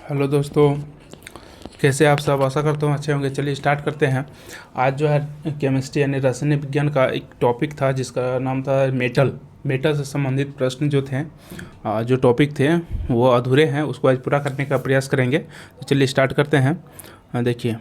Hello दोस्तों, कैसे आप सब। आशा करता हूँ अच्छे होंगे। चलिए स्टार्ट करते हैं। आज जो है केमिस्ट्री यानी रसायन विज्ञान का एक टॉपिक था जिसका नाम था मेटल से संबंधित प्रश्न जो थे, जो टॉपिक थे वो अधूरे हैं, उसको आज पूरा करने का प्रयास करेंगे। तो चलिए स्टार्ट करते हैं। देखिए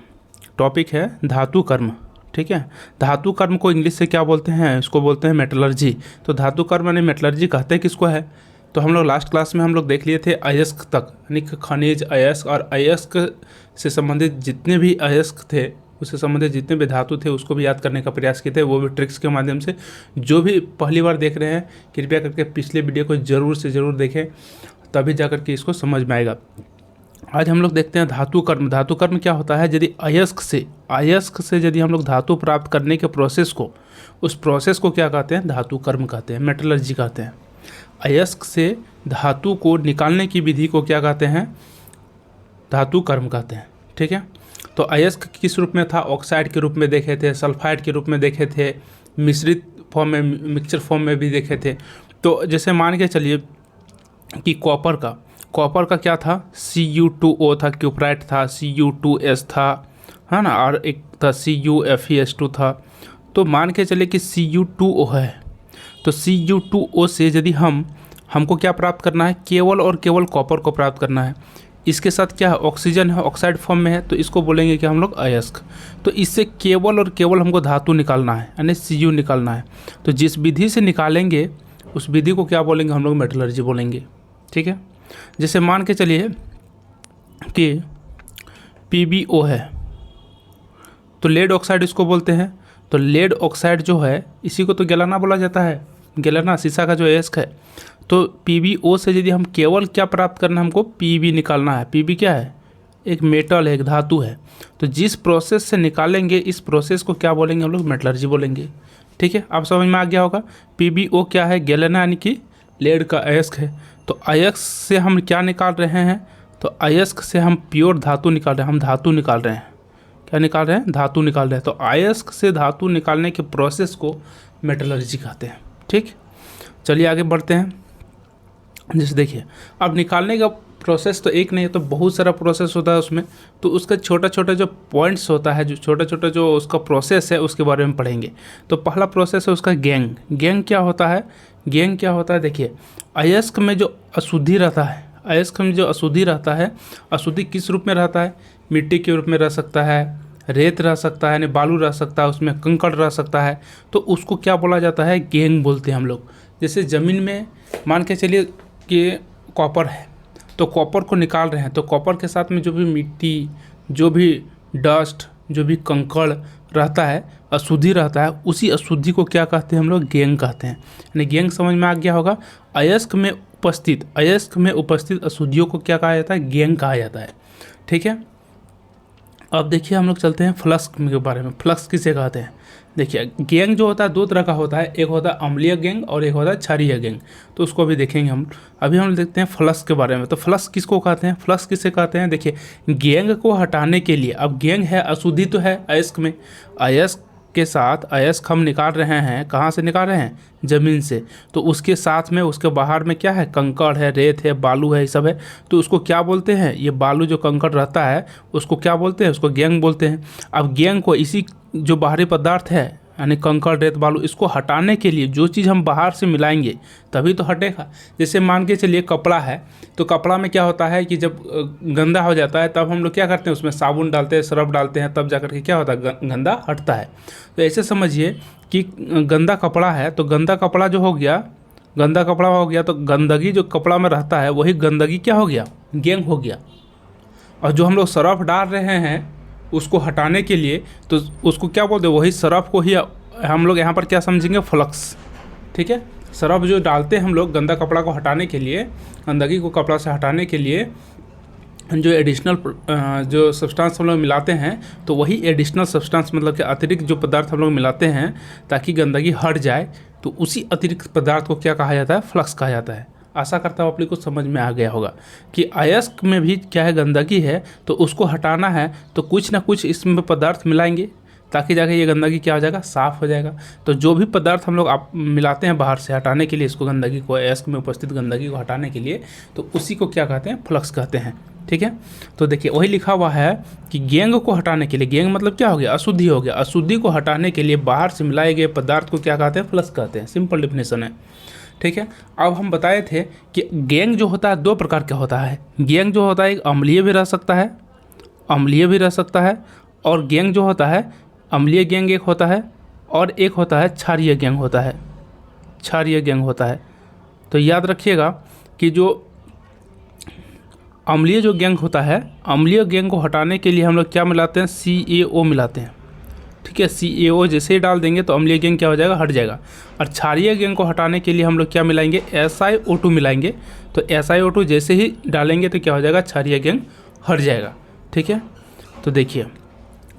टॉपिक है धातु कर्म। ठीक है, धातु कर्म को इंग्लिश से क्या बोलते हैं? इसको बोलते हैं मेटलर्जी। तो धातु कर्म यानी मेटलर्जी कहते हैं किसको है? तो हम लोग लास्ट क्लास में हम लोग देख लिए थे अयस्क तक, यानी खनिज अयस्क, और अयस्क से संबंधित जितने भी अयस्क थे, उससे संबंधित जितने भी धातु थे उसको भी याद करने का प्रयास किए थे, वो भी ट्रिक्स के माध्यम से। जो भी पहली बार देख रहे हैं कृपया करके पिछले वीडियो को ज़रूर से ज़रूर देखें, तभी जा करके इसको समझ में आएगा। आज हम लोग देखते हैं धातु कर्म। धातु कर्म क्या होता है? यदि अयस्क से यदि हम लोग धातु प्राप्त करने के प्रोसेस को, उस प्रोसेस को क्या कहते हैं? धातु कर्म कहते हैं, मेटलर्जी कहते हैं। अयस्क से धातु को निकालने की विधि को क्या कहते हैं? धातु कर्म कहते हैं। ठीक है, तो अयस्क किस रूप में था? ऑक्साइड के रूप में देखे थे, सल्फाइड के रूप में देखे थे, मिश्रित फॉर्म में, मिक्सचर फॉर्म में भी देखे थे। तो जैसे मान के चलिए कि कॉपर का क्या था? Cu2O था, क्यूपराइट था, Cu2S था, है ना, और एक था CuFeS2 था। तो मान के चलिए कि Cu2O है, तो Cu2O से यदि हमको क्या प्राप्त करना है? केवल और केवल कॉपर को प्राप्त करना है। इसके साथ क्या है? ऑक्सीजन है, ऑक्साइड फॉर्म में है, तो इसको बोलेंगे कि हम लोग अयस्क। तो इससे केवल और केवल हमको धातु निकालना है, यानी Cu निकालना है। तो जिस विधि से निकालेंगे उस विधि को क्या बोलेंगे? हम लोग मेटलर्जी बोलेंगे। ठीक है, जैसे मान के चलिए कि PbO है, तो लेड ऑक्साइड इसको बोलते हैं। तो लेड ऑक्साइड जो है इसी को तो गैलाना बोला जाता है, गैलाना शीशा का जो अयस्क है। तो PbO से यदि हम केवल क्या प्राप्त करना है? हमको Pb निकालना है। Pb क्या है? एक मेटल है, एक धातु है। तो जिस प्रोसेस से निकालेंगे इस प्रोसेस को क्या बोलेंगे? हम लोग मेटलर्जी बोलेंगे। ठीक है, आप समझ में आ गया होगा। PbO क्या है? गैलाना यानी कि लेड का अयस्क है। तो अयस्क से हम क्या निकाल रहे हैं? तो अयस्क से हम प्योर धातु निकाल रहे हैं, हम धातु निकाल रहे हैं। क्या निकाल रहे हैं? धातु निकाल रहे हैं। तो अयस्क से धातु निकालने के प्रोसेस को मेटलर्जी कहते हैं। ठीक, चलिए आगे बढ़ते हैं। जैसे देखिए, अब निकालने का प्रोसेस तो एक नहीं है, तो बहुत सारा प्रोसेस होता है उसमें। तो उसका छोटा छोटा जो पॉइंट्स होता है, जो छोटा छोटा जो उसका प्रोसेस है उसके बारे में पढ़ेंगे। तो पहला प्रोसेस है उसका गैंग क्या होता है? गैंग क्या होता है? देखिए, अयस्क में जो अशुद्धि रहता है, अयस्क में जो अशुद्धि रहता है, अशुद्धि किस रूप में रहता है? मिट्टी के रूप में रह सकता है, रेत रह सकता है, यानी बालू रह सकता है, उसमें कंकड़ रह सकता है। तो उसको क्या बोला जाता है? गैंग बोलते हैं हम लोग। जैसे ज़मीन में मान के चलिए कि कॉपर है, तो कॉपर को निकाल रहे हैं, तो कॉपर के साथ में जो भी मिट्टी, जो भी डस्ट, जो भी कंकड़ रहता है, अशुद्धि रहता है, उसी अशुद्धि को क्या कहते हैं? हम लोग गैंग कहते हैं। यानी गैंग समझ में आ गया होगा। अयस्क में उपस्थित अशुद्धियों को क्या कहा जाता है? गैंग कहा जाता है। ठीक है, अब देखिए हम लोग चलते हैं फ्लक्स के बारे में। फ्लक्स किसे कहते हैं? देखिए, गैंग जो होता है दो तरह का होता है, एक होता है अम्लीय गैंग और एक होता है क्षारीय गैंग। तो उसको भी देखेंगे हम। अभी हम देखते हैं फ्लक्स के बारे में। तो फ्लक्स किसको कहते हैं? फ्लक्स किसे कहते हैं? देखिए, गैंग को हटाने के लिए, अब गैंग है, अशुद्धि तो है अयस्क में, अयस्क के साथ अयस्क हम निकाल रहे हैं। कहाँ से निकाल रहे हैं? ज़मीन से। तो उसके साथ में, उसके बाहर में क्या है? कंकड़ है, रेत है, बालू है, ये सब है। तो उसको क्या बोलते हैं? ये बालू जो कंकड़ रहता है उसको क्या बोलते हैं? उसको गैंग बोलते हैं। अब गैंग को इसी जो बाहरी पदार्थ है, यानी कंकड़, रेत, बालू, इसको हटाने के लिए जो चीज़ हम बाहर से मिलाएंगे तभी तो हटेगा। जैसे मान के चलिए कपड़ा है, तो कपड़ा में क्या होता है कि जब गंदा हो जाता है तब हम लोग क्या करते हैं? उसमें साबुन डालते हैं, सर्फ डालते हैं, तब जाकर के क्या होता है? गंदा हटता है। तो ऐसे समझिए कि गंदा कपड़ा है, तो गंदा कपड़ा जो हो गया, गंदा कपड़ा हो गया, तो गंदगी जो कपड़ा में रहता है वही गंदगी क्या हो गया? गैंग हो गया। और जो हम लोग सर्फ डाल रहे हैं उसको हटाने के लिए, तो उसको क्या बोलते हैं? वही सर्फ को ही हम लोग यहाँ पर क्या समझेंगे? फ्लक्स। ठीक है, सर्फ जो डालते हैं हम लोग गंदा कपड़ा को हटाने के लिए, गंदगी को कपड़ा से हटाने के लिए, जो एडिशनल जो सब्सटेंस हम लोग मिलाते हैं, तो वही एडिशनल सब्सटेंस मतलब कि अतिरिक्त जो पदार्थ हम लोग मिलाते हैं ताकि गंदगी हट जाए, तो उसी अतिरिक्त पदार्थ को क्या कहा जाता है? फ्लक्स कहा जाता है। आशा करता हूँ आप लोग को समझ में आ गया होगा कि अयस्क में भी क्या है? गंदगी है, तो उसको हटाना है तो कुछ ना कुछ इसमें पदार्थ मिलाएंगे ताकि जाके ये गंदगी क्या हो जाएगा? साफ़ हो जाएगा। तो जो भी पदार्थ हम लोग आप मिलाते हैं बाहर से हटाने के लिए, इसको गंदगी को, अयस्क में उपस्थित गंदगी को हटाने के लिए, तो उसी को क्या कहते हैं? फ्लक्स कहते हैं। ठीक है। तो देखिए वही लिखा हुआ है कि गैंग को हटाने के लिए, गैंग मतलब क्या हो गया, अशुद्धि हो गया, अशुद्धि को हटाने के लिए बाहर से मिलाए गए पदार्थ को क्या कहते हैं, फ्लक्स कहते हैं। सिंपल डेफिनेशन है, ठीक है। अब हम बताए थे कि गैंग जो होता है दो प्रकार का होता है। गैंग जो होता है एक अम्लीय भी रह सकता है, अम्लीय भी रह सकता है, और गैंग जो होता है अम्लीय गैंग एक होता है, और एक होता है क्षारीय गैंग होता है, क्षारीय गैंग होता है। तो याद रखिएगा कि जो अम्लीय जो गैंग होता है, अम्लीय गैंग को हटाने के लिए हम लोग क्या मिलाते हैं, CaO मिलाते हैं, ठीक है। CaO जैसे ही डाल देंगे तो अम्लीय गैंग क्या हो जाएगा, हट जाएगा। और क्षारीय गैंग को हटाने के लिए हम लोग क्या मिलाएंगे, SiO2 मिलाएंगे। तो SiO2 जैसे ही डालेंगे तो क्या हो जाएगा, क्षारीय गैंग हट जाएगा, ठीक है। तो देखिए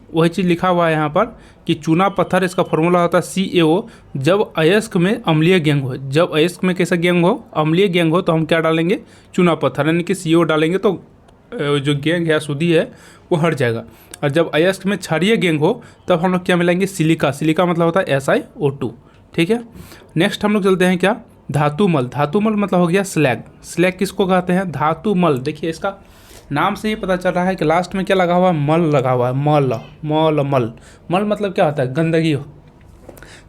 वही चीज़ लिखा हुआ है यहाँ पर कि चूना पत्थर, इसका फॉर्मूला होता है CaO। जब अयस्क में अम्लीय गैंग हो, जब अयस्क में कैसा गैंग हो, अम्लीय गैंग हो, तो हम क्या डालेंगे, चूना पत्थर यानी कि CO डालेंगे, तो जो गैंग है अशुद्धि है वो हट जाएगा। और जब अयस्क में क्षारीय गैंग हो तब हम लोग क्या मिलाएंगे, सिलिका, सिलिका मतलब होता है SiO2, ठीक है। नेक्स्ट हम लोग चलते हैं क्या, धातुमल। धातुमल मतलब हो गया स्लैग। स्लैग किसको कहते हैं, धातुमल। देखिए इसका नाम से ही पता चल रहा है कि लास्ट में क्या लगा हुआ है, मल लगा हुआ है, मल मल मल। मल मतलब क्या होता है, गंदगी,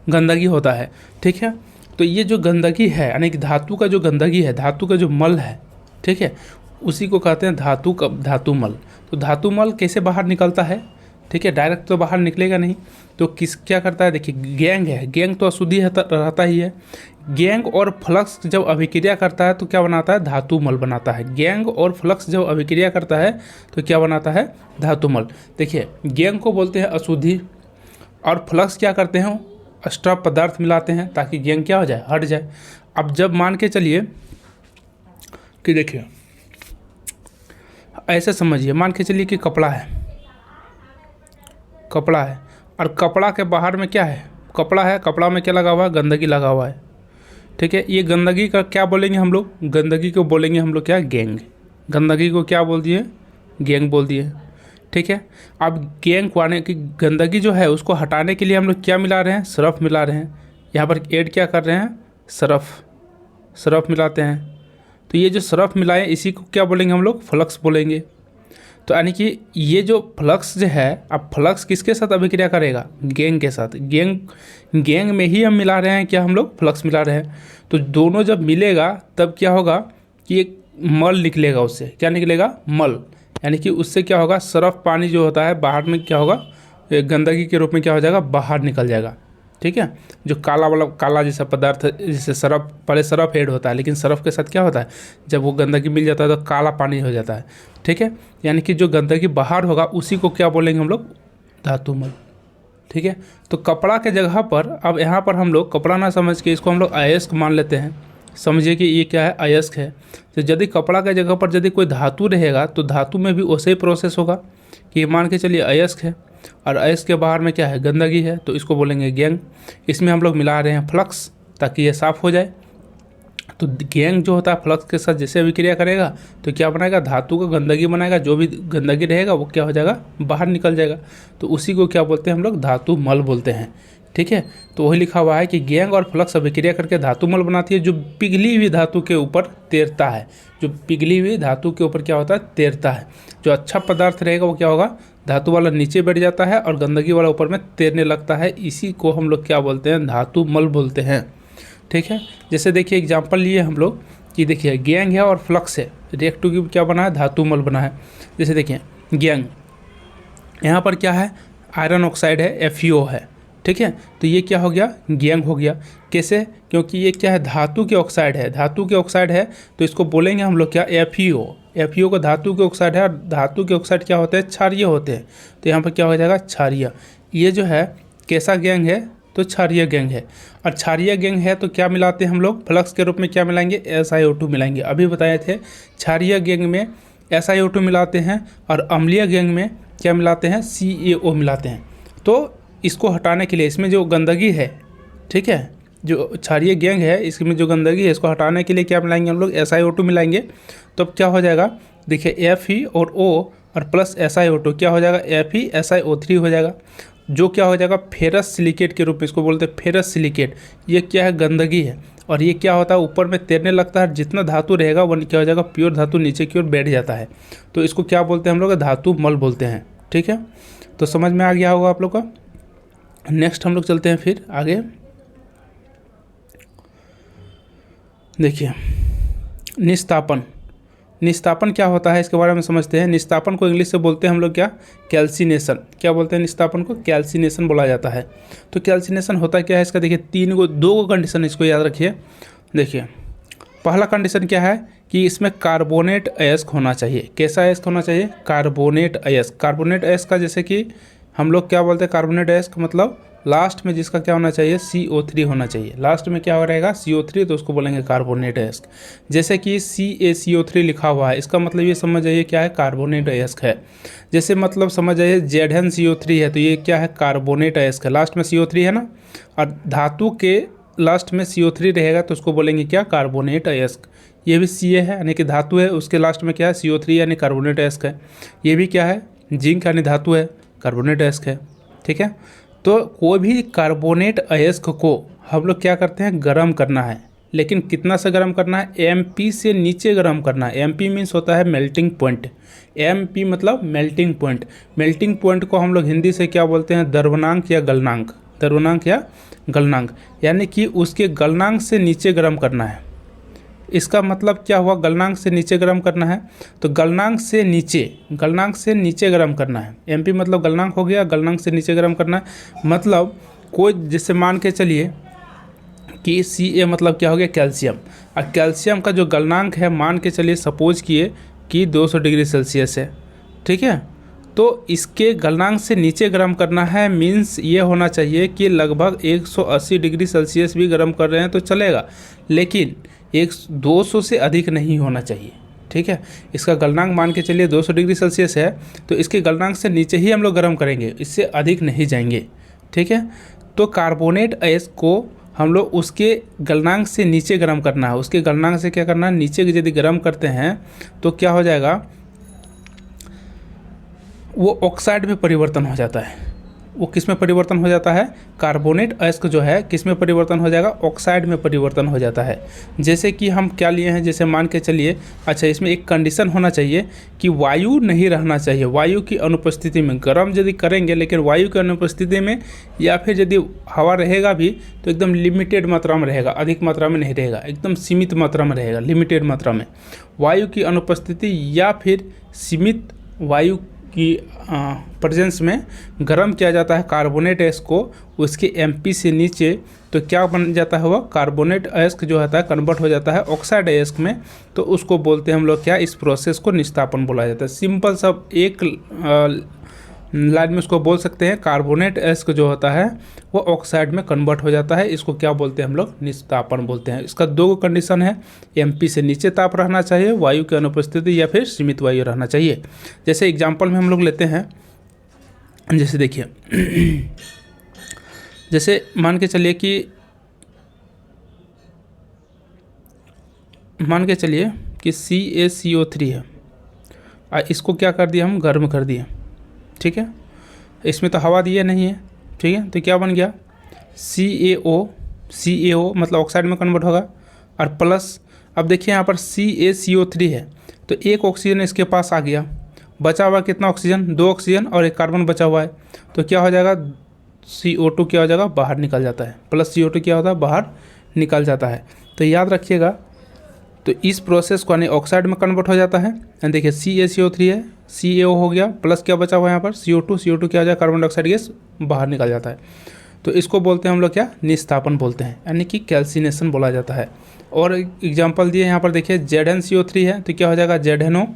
गंदगी होता है, ठीक है। तो ये जो गंदगी है यानी कि धातु का जो गंदगी है, धातु का जो मल है, ठीक है, उसी को कहते हैं धातुमल। तो धातुमल कैसे बाहर निकलता है, ठीक है, डायरेक्ट तो बाहर निकलेगा नहीं, तो क्या करता है, देखिए गैंग है, गैंग तो अशुद्धि रहता ही है। गैंग और फ्लक्स जब अभिक्रिया करता है तो क्या बनाता है, धातुमल बनाता है। गैंग और फ्लक्स जब अभिक्रिया करता है तो क्या बनाता है, धातुमल। देखिए गैंग को बोलते हैं अशुद्धि, और फ्लक्स क्या करते हैं, एक्स्ट्रा पदार्थ मिलाते हैं ताकि गैंग क्या हो जाए, हट जाए। अब जब मान के चलिए कि देखिए ऐसे समझिए, मान के चलिए कि कपड़ा है, कपड़ा है, और कपड़ा के बाहर में क्या है, कपड़ा है, कपड़ा में क्या लगा हुआ है, गंदगी लगा हुआ है, ठीक है। ये गंदगी का क्या बोलेंगे हम लोग, गंदगी को बोलेंगे हम लोग क्या, गैंग। गंदगी को क्या बोल दिए, गैंग बोल दिए, ठीक है। अब गैंग को आने की, गंदगी जो है उसको हटाने के लिए हम लोग क्या मिला रहे हैं, सरफ मिला रहे हैं। यहाँ पर ऐड क्या कर रहे हैं, सरफ, सरफ मिलाते हैं। तो ये जो सरफ मिलाए इसी को क्या बोलेंगे हम लोग, फ्लक्स बोलेंगे। तो यानी कि ये जो फ्लक्स जो है, अब फ्लक्स किसके साथ अभिक्रिया करेगा, गैंग के साथ। गैंग में ही हम मिला रहे हैं, क्या हम लोग फ्लक्स मिला रहे हैं। तो दोनों जब मिलेगा तब क्या होगा कि एक मल निकलेगा, उससे क्या निकलेगा, मल। यानी कि उससे क्या होगा, सरफ पानी जो होता है बाहर में क्या होगा, गंदगी के रूप में क्या हो जाएगा, बाहर निकल जाएगा, ठीक है। जो काला वाला, काला जैसा पदार्थ, जैसे सरफ, पहले सरफ ऐड होता है, लेकिन सरफ के साथ क्या होता है, जब वो गंदगी मिल जाता है तो काला पानी हो जाता है, ठीक है। यानी कि जो गंदगी बाहर होगा उसी को क्या बोलेंगे हम लोग, धातुमल, ठीक है। तो कपड़ा के जगह पर, अब यहाँ पर हम लोग कपड़ा ना समझ के इसको हम लोग अयस्क मान लेते हैं। समझिए कि ये क्या है, अयस्क है। तो यदि कपड़ा के जगह पर यदि कोई धातु रहेगा तो धातु में भी वैसे ही प्रोसेस होगा कि मान के चलिए अयस्क है, और अयस्क के बाहर में क्या है, गंदगी है, तो इसको बोलेंगे गैंग। इसमें हम लोग मिला रहे हैं फ्लक्स ताकि ये साफ़ हो जाए। तो गैंग जो होता है फ्लक्स के साथ जैसे अभिक्रिया करेगा तो क्या बनाएगा, धातु का गंदगी बनाएगा, जो भी गंदगी रहेगा वो क्या हो जाएगा, बाहर निकल जाएगा। तो उसी को क्या बोलते हैं हम लोग, धातुमल बोलते हैं, ठीक है। तो वही लिखा हुआ है कि गैंग और फ्लक्स अभिक्रिया करके धातुमल बनाती है, जो पिघली हुई धातु के ऊपर तैरता है। जो पिघली हुई धातु के ऊपर क्या होता है, तैरता है। जो अच्छा पदार्थ रहेगा वो क्या होगा, धातु वाला नीचे बैठ जाता है और गंदगी वाला ऊपर में तैरने लगता है। इसी को हम लोग क्या बोलते हैं, धातुमल बोलते हैं, ठीक है। जैसे देखिए एग्जांपल लिए हम लोग कि देखिए गैंग है और फ्लक्स है, रिएक्टिव की क्या बना है, धातुमल बना है। जैसे देखिए गैंग, यहाँ पर क्या है, आयरन ऑक्साइड है, FeO है, ठीक है। तो ये क्या हो गया, गैंग हो गया। कैसे, क्योंकि ये क्या है, धातु के ऑक्साइड है, धातु के ऑक्साइड है, तो इसको बोलेंगे हम लोग क्या, FeO। FeO को धातु के ऑक्साइड है, और धातु के ऑक्साइड क्या होते हैं, क्षारीय होते हैं। तो यहाँ पर क्या हो जाएगा, क्षारीय। ये जो है कैसा गैंग है, तो क्षारीय गैंग है। और क्षारीय गैंग है तो क्या मिलाते हैं हम लोग, फ्लक्स के रूप में क्या मिलाएंगे, SiO2 मिलाएंगे। अभी बताए थे क्षारीय गैंग में SiO2 मिलाते हैं, और अम्लीय गैंग में क्या मिलाते हैं, CaO मिलाते हैं। तो इसको हटाने के लिए, इसमें जो गंदगी है, ठीक है, जो क्षारीय गैंग है इसमें जो गंदगी है इसको हटाने के लिए क्या मिलाएंगे हम लोग, SiO2 मिलाएंगे। तो अब क्या हो जाएगा, देखिए Fe और O और प्लस SiO2 क्या हो जाएगा, FeSiO3 हो जाएगा। जो क्या हो जाएगा फेरस सिलिकेट के रूप में, इसको बोलते हैं फेरस सिलिकेट। ये क्या है, गंदगी है, और ये क्या होता है ऊपर में तैरने लगता है, जितना धातु रहेगा वो क्या हो जाएगा, प्योर धातु नीचे की ओर बैठ जाता है। तो इसको क्या बोलते हैं हम लोग, धातु मल बोलते हैं। ठीक है, तो समझ में आ गया होगा आप लोग का। नेक्स्ट हम लोग चलते हैं फिर आगे। देखिए निस्तापन, निस्तापन क्या होता है इसके बारे में समझते हैं। निस्तापन को इंग्लिश से बोलते हैं हम लोग क्या, कैल्सिनेशन। क्या बोलते हैं निस्तापन को, कैल्सिनेशन बोला जाता है। तो कैल्सिनेशन होता क्या है इसका, देखिए दो गो कंडीशन इसको याद रखिए। देखिए पहला कंडीशन क्या है कि इसमें कार्बोनेट अयस्क होना चाहिए। कैसा अयस्क होना चाहिए, कार्बोनेट अयस्क। कार्बोनेट अयस्क का जैसे कि हम लोग क्या बोलते हैं, कार्बोनेट अयस्क मतलब लास्ट में जिसका क्या होना चाहिए, CO3 होना चाहिए। लास्ट में क्या हो रहेगा, CO3, तो उसको बोलेंगे कार्बोनेट अयस्क। जैसे कि CaCO3 लिखा हुआ है, इसका मतलब ये समझ जाइए क्या है, कार्बोनेट अयस्क है। जैसे मतलब समझ जाइए ZnCO3 है, तो ये क्या है, कार्बोनेट अयस्क है। लास्ट में CO3 है ना, और धातु के लास्ट में CO3 रहेगा तो उसको बोलेंगे क्या, कार्बोनेट अयस्क। ये भी Ca है यानी कि धातु है, उसके लास्ट में क्या है, CO3 यानी कार्बोनेट अयस्क है। ये भी क्या है, जिंक यानी धातु है, कार्बोनेट अयस्क है। ठीक है, तो कोई भी कार्बोनेट अयस्क को हम लोग क्या करते हैं, गर्म करना है। लेकिन कितना से गर्म करना है, MP से नीचे गर्म करना है। MP मीन्स होता है मेल्टिंग पॉइंट। MP मतलब मेल्टिंग पॉइंट। मेल्टिंग पॉइंट को हम लोग हिंदी से क्या बोलते हैं, द्रवनांक या गलनांक। द्रवनांक या गलनांक, यानी कि उसके गलनांक से नीचे गर्म करना है। इसका मतलब क्या हुआ, गलनांक से नीचे गर्म करना है, तो गलनांक से नीचे गर्म करना है। MP मतलब गलनांक हो गया, गलनांक से नीचे गर्म करना है। मतलब कोई जैसे मान के चलिए कि Ca मतलब क्या हो गया, कैल्शियम। और कैल्शियम का जो गलनांक है मान के चलिए, सपोज किए कि 200 डिग्री सेल्सियस है। ठीक है, तो इसके गलनांक से नीचे गर्म करना है, मीन्स ये होना चाहिए कि लगभग 180 डिग्री सेल्सियस भी गर्म कर रहे हैं तो चलेगा, लेकिन 200 से अधिक नहीं होना चाहिए। ठीक है, इसका गलनांक मान के चलिए 200 डिग्री सेल्सियस है, तो इसके गलनांक से नीचे ही हम लोग गर्म करेंगे, इससे अधिक नहीं जाएंगे। ठीक है, तो कार्बोनेट अयस्क को हम लोग उसके गलनांक से नीचे गर्म करना है। उसके गलनांक से क्या करना है, नीचे यदि गर्म करते हैं तो क्या हो जाएगा, वो ऑक्साइड में परिवर्तन हो जाता है। वो किस में परिवर्तन हो जाता है, कार्बोनेट अयस्क जो है किस में परिवर्तन हो जाएगा, ऑक्साइड में परिवर्तन हो जाता है। जैसे कि हम क्या लिए हैं, जैसे मान के चलिए, अच्छा इसमें एक कंडीशन होना चाहिए कि वायु नहीं रहना चाहिए। वायु की अनुपस्थिति में गर्म यदि करेंगे, लेकिन वायु की अनुपस्थिति में या फिर यदि हवा रहेगा भी तो एकदम लिमिटेड मात्रा में रहेगा, अधिक मात्रा में नहीं रहेगा, एकदम सीमित मात्रा में रहेगा, लिमिटेड मात्रा में। वायु की अनुपस्थिति या फिर सीमित वायु की प्रेजेंस में गर्म किया जाता है कार्बोनेट अयस्क को, उसके MP से नीचे, तो क्या बन जाता है, वह कार्बोनेट अयस्क जो होता है कन्वर्ट हो जाता है ऑक्साइड अयस्क में। तो उसको बोलते हैं हम लोग क्या, इस प्रोसेस को निस्तापन बोला जाता है। सिंपल सब एक लाइन में उसको बोल सकते हैं, कार्बोनेट अयस्क जो होता है वो ऑक्साइड में कन्वर्ट हो जाता है। इसको क्या बोलते हैं हम लोग, निस्तापन बोलते हैं। इसका दो कंडीशन है, MP से नीचे ताप रहना चाहिए, वायु की अनुपस्थिति, या फिर सीमित वायु रहना चाहिए। जैसे एग्जाम्पल में हम लोग लेते हैं, जैसे देखिए जैसे मान के चलिए कि CaCO3 है, और इसको क्या कर दिया, हम गर्म कर दिए। ठीक है, इसमें तो हवा दिया नहीं है। ठीक है, तो क्या बन गया, CaO मतलब ऑक्साइड में कन्वर्ट होगा, और प्लस अब देखिए यहाँ पर CaCO3 है, तो एक ऑक्सीजन इसके पास आ गया, बचा हुआ कितना ऑक्सीजन, 2 ऑक्सीजन और एक कार्बन बचा हुआ है। तो क्या हो जाएगा, CO2 क्या हो जाएगा, बाहर निकल जाता है, प्लस CO2 क्या होता है, बाहर निकल जाता है। तो याद रखिएगा, तो इस प्रोसेस को यानी ऑक्साइड में कन्वर्ट हो जाता है। देखिए CaCO3 है, CaO हो गया, प्लस क्या बचा हुआ है यहाँ पर, CO2 क्या हो जाएगा, कार्बन डाइऑक्साइड गैस बाहर निकल जाता है। तो इसको बोलते हैं हम लोग क्या, निस्तापन बोलते हैं, यानी कि कैल्सिनेशन बोला जाता है। और एग्जांपल दिए यहाँ पर देखिए, ZnCO3 है, तो क्या हो जाएगा, ZnO,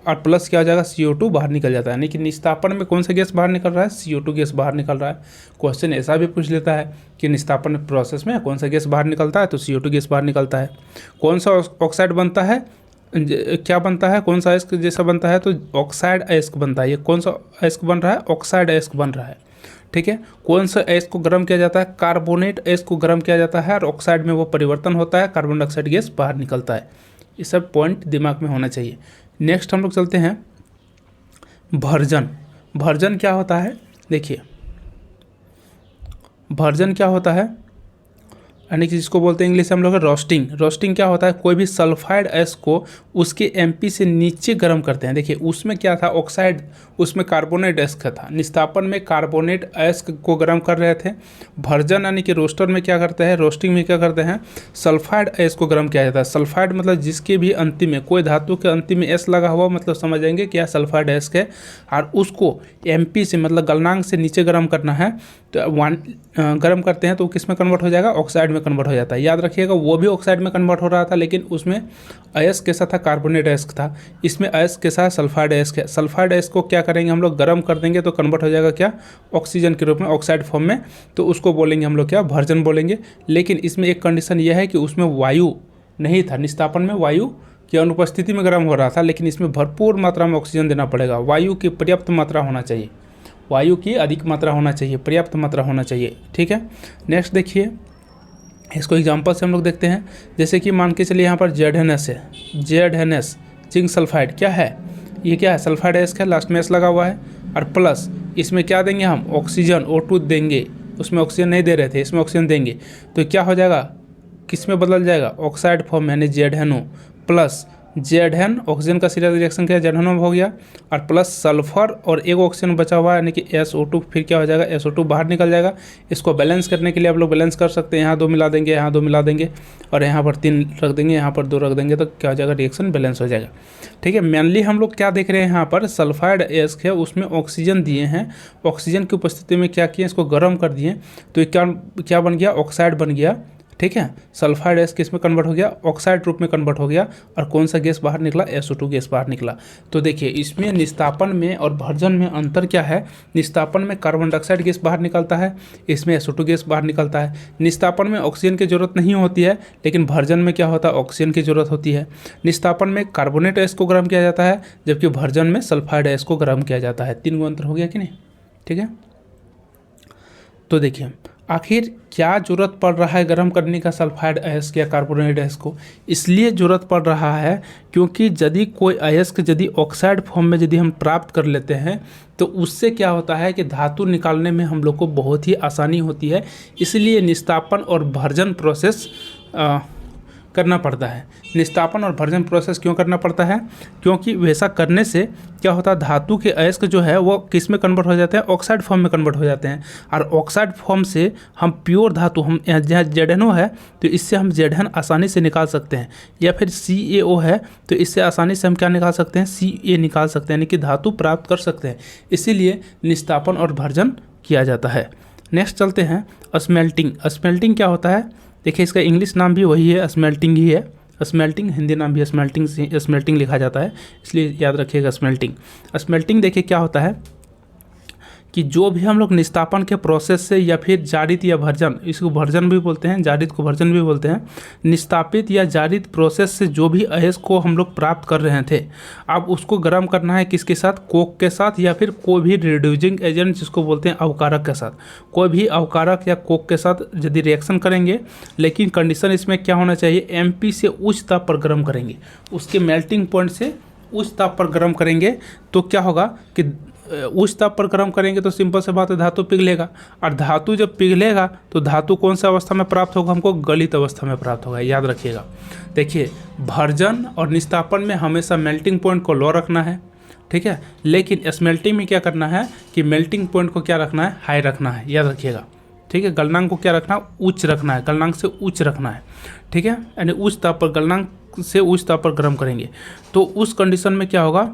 और प्लस क्या हो जाएगा, CO2 बाहर निकल जाता है। यानी कि निस्तापन में कौन सा गैस बाहर निकल रहा है, CO2 गैस बाहर निकल रहा है। क्वेश्चन ऐसा भी पूछ लेता है कि निस्तापन प्रोसेस में कौन सा गैस बाहर निकलता है, तो CO2 गैस बाहर निकलता है। कौन सा ऑक्साइड बनता है, क्या बनता है, कौन सा अयस्क जैसा बनता है, तो ऑक्साइड अयस्क बनता है। ये कौन सा अयस्क बन रहा है, ऑक्साइड अयस्क बन रहा है। ठीक है, कौन सा अयस्क को गर्म किया जाता है, कार्बोनेट अयस्क को गर्म किया जाता है, और ऑक्साइड में वो परिवर्तन होता है, कार्बन डाइऑक्साइड गैस बाहर निकलता है। ये सब पॉइंट दिमाग में होना चाहिए। नेक्स्ट हम लोग चलते हैं भर्जन। भर्जन क्या होता है, देखिए भर्जन क्या होता है, यानी कि जिसको बोलते हैं इंग्लिश में हम लोग रोस्टिंग। रोस्टिंग क्या होता है, कोई भी सल्फाइड एस को उसके एमपी से नीचे गर्म करते हैं। देखिए उसमें क्या था, ऑक्साइड, उसमें कार्बोनेट एस का था। निस्तापन में कार्बोनेट एस को गर्म कर रहे थे। भर्जन यानी कि रोस्टर में क्या करते हैं, रोस्टिंग में क्या करते हैं, सल्फाइड एस को गर्म किया जाता है। सल्फाइड मतलब जिसके भी अंतिम में, कोई धातु के अंतिम में एस लगा हुआ, मतलब समझ जाएंगे क्या सल्फाइड एस के, और उसको एमपी से मतलब गलनांक से नीचे गर्म करना है। तो गर्म करते हैं तो किस में कन्वर्ट हो जाएगा, ऑक्साइड में कन्वर्ट हो जाता है। याद रखिएगा वो भी ऑक्साइड में कन्वर्ट हो रहा था, लेकिन उसमें अयस्क के साथ था कार्बोनेट अयस्क था, इसमें अयस्क के साथ सल्फाइड अयस्क है। सल्फाइड अयस्क को क्या करेंगे हम लोग, गर्म कर देंगे तो कन्वर्ट हो जाएगा क्या, ऑक्सीजन के रूप में, ऑक्साइड फॉर्म में। तो उसको बोलेंगे हम लोग क्या, भर्जन बोलेंगे। लेकिन इसमें एक कंडीशन यह है कि उसमें वायु नहीं था, निस्तापन में वायु की अनुपस्थिति में गर्म हो रहा था, लेकिन इसमें भरपूर मात्रा में ऑक्सीजन देना पड़ेगा। वायु की पर्याप्त मात्रा होना चाहिए, वायु की अधिक मात्रा होना चाहिए, पर्याप्त मात्रा होना चाहिए। ठीक है, नेक्स्ट देखिए, इसको एग्जांपल से हम लोग देखते हैं। जैसे कि मान के चलिए यहाँ पर ZnS है, ZnS जिंक सल्फाइड क्या है, ये क्या है, सल्फाइड एस है, लास्ट में एस लगा हुआ है, और प्लस इसमें क्या देंगे हम, ऑक्सीजन O2 देंगे। उसमें ऑक्सीजन नहीं दे रहे थे, इसमें ऑक्सीजन देंगे तो क्या हो जाएगा, किस में बदल जाएगा, ऑक्साइड फॉर्म यानी ZnO प्लस ZN, ऑक्सीजन का सीधा रिएक्शन किया ZnO हो गया, और प्लस सल्फर और एक ऑक्सीजन बचा हुआ है यानी कि SO2, फिर क्या हो जाएगा, SO2 बाहर निकल जाएगा। इसको बैलेंस करने के लिए आप लोग बैलेंस कर सकते हैं, यहाँ 2 मिला देंगे, यहाँ 2 मिला देंगे, और यहाँ पर 3 रख देंगे, यहाँ पर 2 रख देंगे, तो क्या हो जाएगा, रिएक्शन बैलेंस हो जाएगा। ठीक है, मेनली हम लोग क्या देख रहे हैं यहाँ पर, सल्फाइड एस्क है, उसमें ऑक्सीजन दिए हैं, ऑक्सीजन की उपस्थिति में क्या किए, इसको गर्म कर दिए, तो क्या बन गया, ऑक्साइड बन गया। ठीक है, सल्फाइड एस किस में कन्वर्ट हो गया, ऑक्साइड रूप में कन्वर्ट हो गया, और कौन सा गैस बाहर निकला, SO2 गैस बाहर निकला। तो देखिए इसमें निस्तापन में और भर्जन में अंतर क्या है, निस्तापन में कार्बन डाइऑक्साइड गैस बाहर निकलता है, इसमें SO2 गैस बाहर निकलता है। निस्तापन में ऑक्सीजन की जरूरत नहीं होती है, लेकिन भर्जन में क्या होता है, ऑक्सीजन की जरूरत होती है। निस्तापन में कार्बोनेट एस को गर्म किया जाता है, जबकि भर्जन में सल्फाइड एस को गर्म किया जाता है। 3 अंतर हो गया कि नहीं। ठीक है, तो देखिए आखिर क्या ज़रूरत पड़ रहा है गर्म करने का सल्फाइड अयस्क या कार्बोनेट अयस्क को, इसलिए ज़रूरत पड़ रहा है क्योंकि यदि कोई अयस्क यदि ऑक्साइड फॉर्म में यदि हम प्राप्त कर लेते हैं तो उससे क्या होता है कि धातु निकालने में हम लोग को बहुत ही आसानी होती है। इसलिए निस्तापन और भर्जन प्रोसेस करना पड़ता है। निस्तापन और भर्जन प्रोसेस क्यों करना पड़ता है, क्योंकि वैसा करने से क्या होता है, धातु के अयस्क जो है वो किस में कन्वर्ट हो जाते हैं, ऑक्साइड फॉर्म में कन्वर्ट हो जाते हैं, और ऑक्साइड फॉर्म से हम प्योर धातु, हम जहाँ ZnO है तो इससे हम Zn आसानी से निकाल सकते हैं, या फिर CaO है तो इससे आसानी से हम क्या निकाल सकते हैं, Ca निकाल सकते हैं, यानी कि धातु प्राप्त कर सकते हैं। इसीलिए निस्तापन और भर्जन किया जाता है। नेक्स्ट चलते हैं, स्मेल्टिंग। स्मेल्टिंग क्या होता है, देखिए इसका इंग्लिश नाम भी वही है, स्मेल्टिंग ही है। स्मेल्टिंग हिंदी नाम भी स्मेल्टिंग से स्मेल्टिंग लिखा जाता है, इसलिए याद रखिएगा स्मेल्टिंग। स्मेल्टिंग देखिए क्या होता है कि जो भी हम लोग निस्तापन के प्रोसेस से या फिर जारित या भर्जन, इसको भर्जन भी बोलते हैं, जारित को भर्जन भी बोलते हैं, निस्तापित या जारित प्रोसेस से जो भी अयस्क को हम लोग प्राप्त कर रहे थे, अब उसको गर्म करना है किसके साथ, कोक के साथ, या फिर कोई भी रिड्यूसिंग एजेंट जिसको बोलते हैं अवकारक के साथ। कोई भी अवकारक या कोक के साथ यदि रिएक्शन करेंगे, लेकिन कंडीशन इसमें क्या होना चाहिए, MP से उच्च ताप पर गर्म करेंगे, उसके मेल्टिंग पॉइंट से उच्च ताप पर गर्म करेंगे, तो क्या होगा कि उच्च ताप पर गर्म करेंगे तो सिंपल से बात है, धातु पिघलेगा, और धातु जब पिघलेगा तो धातु कौन सा अवस्था में प्राप्त होगा, हमको गलित अवस्था में प्राप्त होगा। याद रखिएगा, देखिए भर्जन और निस्तापन में हमेशा मेल्टिंग पॉइंट को लो रखना है, ठीक है, लेकिन स्मेल्टिंग में क्या करना है कि मेल्टिंग पॉइंट को क्या रखना है, हाई रखना है। याद रखिएगा, ठीक है, गलनांक को क्या रखना है, उच्च रखना है, गलनांक से उच्च रखना है। ठीक है, यानी उच्च ताप पर, गलनांक से उच्च ताप पर गर्म करेंगे, तो उस कंडीशन में क्या होगा,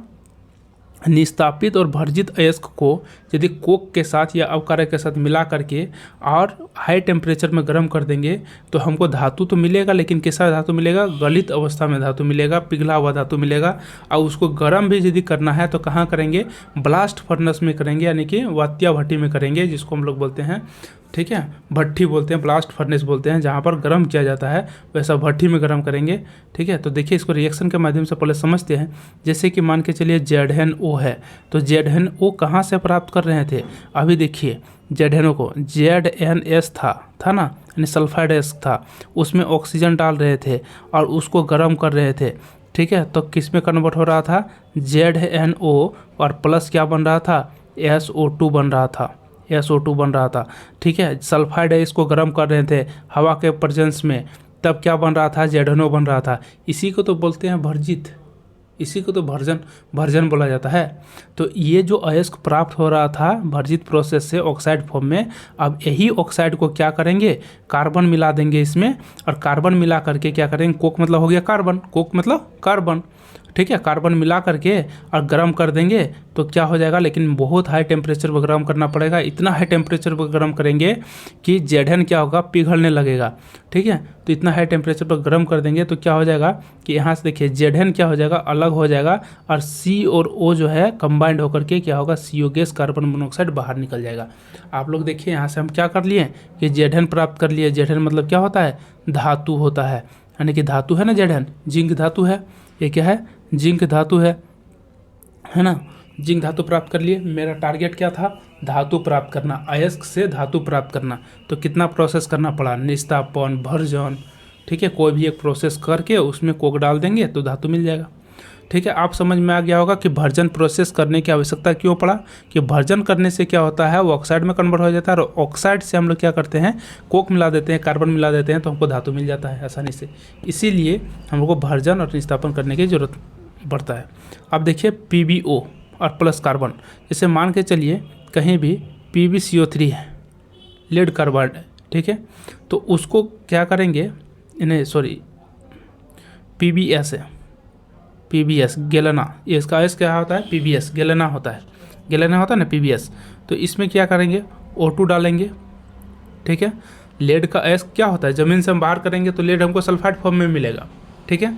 निस्तापित और भर्जित अयस्क को यदि कोक के साथ या अवकारक के साथ मिला करके और हाई टेम्परेचर में गर्म कर देंगे तो हमको धातु तो मिलेगा, लेकिन कैसा धातु मिलेगा, गलित अवस्था में धातु मिलेगा, पिघला हुआ धातु मिलेगा। और उसको गर्म भी यदि करना है तो कहाँ करेंगे, ब्लास्ट फर्नेस में करेंगे, यानी कि वात्या भट्टी में करेंगे, जिसको हम लोग बोलते हैं, ठीक है, भट्टी बोलते हैं, ब्लास्ट फर्नेस बोलते हैं, जहाँ पर गर्म किया जाता है, वैसा भट्टी में गर्म करेंगे। ठीक है, तो देखिए इसको रिएक्शन के माध्यम से पहले समझते हैं। जैसे कि मान के चलिए ZnO है, तो ZnO कहाँ से प्राप्त कर रहे थे, अभी देखिए ZnO को ZnS था ना, यानी सल्फाइड एस्क था, उसमें ऑक्सीजन डाल रहे थे और उसको गर्म कर रहे थे। ठीक है, तो किस में कन्वर्ट हो रहा था, ZnO, और प्लस क्या बन रहा था, SO2 बन रहा था। SO2 बन रहा था। ठीक है, सल्फाइड है, इसको गर्म कर रहे थे हवा के प्रेजेंस में, तब क्या बन रहा था, ZNO बन रहा था। इसी को तो बोलते हैं भर्जित, इसी को तो भर्जन बोला जाता है। तो ये जो अयस्क प्राप्त हो रहा था भर्जित प्रोसेस से ऑक्साइड फॉर्म में, अब यही ऑक्साइड को क्या करेंगे, कार्बन मिला देंगे इसमें, और कार्बन मिला करके क्या करेंगे, कोक मतलब हो गया कार्बन, कोक मतलब कार्बन। ठीक है, कार्बन मिला करके और गर्म कर देंगे तो क्या हो जाएगा, लेकिन बहुत हाई टेम्परेचर पर गर्म करना पड़ेगा। इतना हाई टेम्परेचर पर गर्म करेंगे कि ZN क्या होगा, पिघलने लगेगा। ठीक है, तो इतना हाई टेम्परेचर पर गर्म कर देंगे तो क्या हो जाएगा कि यहाँ से देखिए ZN क्या हो जाएगा, अलग हो जाएगा, और C और O जो है कंबाइंड होकर के क्या होगा, CO गैस, कार्बन मोनोऑक्साइड बाहर निकल जाएगा। आप लोग देखिए यहाँ से हम क्या कर लिए कि ZN प्राप्त कर लिए। ZN मतलब क्या होता है, धातु होता है, यानी कि धातु है ना, ZN जिंक धातु है। ये क्या है, जिंक धातु है ना। जिंक धातु प्राप्त कर लिए। मेरा टारगेट क्या था, धातु प्राप्त करना, अयस्क से धातु प्राप्त करना। तो कितना प्रोसेस करना पड़ा, निस्तापन, भर्जन। ठीक है, कोई भी एक प्रोसेस करके उसमें कोक डाल देंगे तो धातु मिल जाएगा। ठीक है, आप समझ में आ गया होगा कि भर्जन प्रोसेस करने की आवश्यकता क्यों पड़ा, कि भर्जन करने से क्या होता है, वो ऑक्साइड में कन्वर्ट हो जाता है, और ऑक्साइड से हम लोग क्या करते हैं, कोक मिला देते हैं, कार्बन मिला देते हैं, तो हमको धातु मिल जाता है आसानी से। इसीलिए हम लोग को भर्जन और निस्तापन करने की जरूरत पड़ता है। अब देखिए PbO और प्लस कार्बन, जैसे मान के चलिए कहीं भी PbCO3 है, लेड कार्बाइड है। ठीक है, तो उसको क्या करेंगे, इन्हें सॉरी PbS है, PbS गेलना, ये इसका एस क्या होता है, PbS गेलना होता है, गेलना होता है ना PbS। तो इसमें क्या करेंगे, O2 डालेंगे। ठीक है, लेड का एस क्या होता है, ज़मीन से हम बाहर करेंगे तो लेड हमको सल्फाइड फॉर्म में मिलेगा। ठीक है,